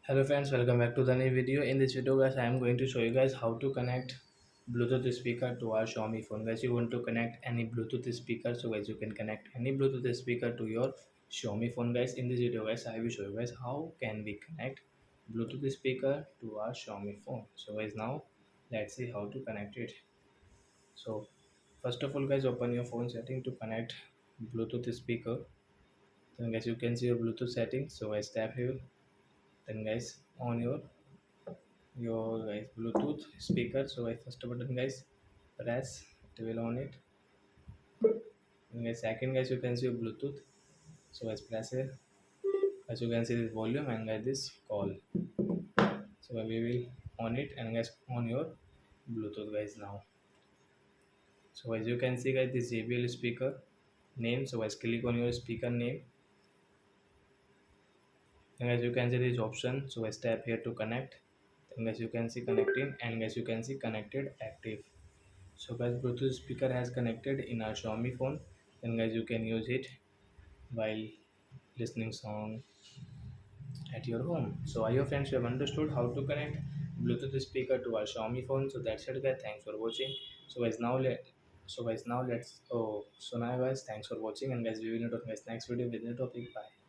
Hello friends, welcome back to the new video. In this video guys, I am going to show you guys how to connect Bluetooth speaker to our Xiaomi phone. Guys, you want to connect any Bluetooth speaker, so guys you can connect any Bluetooth speaker to your Xiaomi phone. Guys, in this video guys, I will show you guys how can we connect Bluetooth speaker to our Xiaomi phone. So guys, now let's see how to connect it. So first of all guys, open your phone setting to connect Bluetooth speaker. Then guys, you can see your Bluetooth settings. So guys, tap here. Then guys, on your guys Bluetooth speaker. So guys, first button guys, press, it will on it. And guys, second guys, you can see your Bluetooth. So guys, press here. As you can see this volume and guys this call. So we will on it and guys on your Bluetooth guys now. So as you can see guys, this JBL speaker name. So guys, click on your speaker name. And as you can see this option, so guys tap here to connect. Then guys you can see connecting and guys you can see connected active. So guys, Bluetooth speaker has connected in our Xiaomi phone. Then guys, you can use it while listening song at your home. So I hope friends you have understood how to connect Bluetooth speaker to our Xiaomi phone. So that's it guys. Thanks for watching. So guys now let's now guys thanks for watching and guys we will meet on guys next video with new topic. Bye.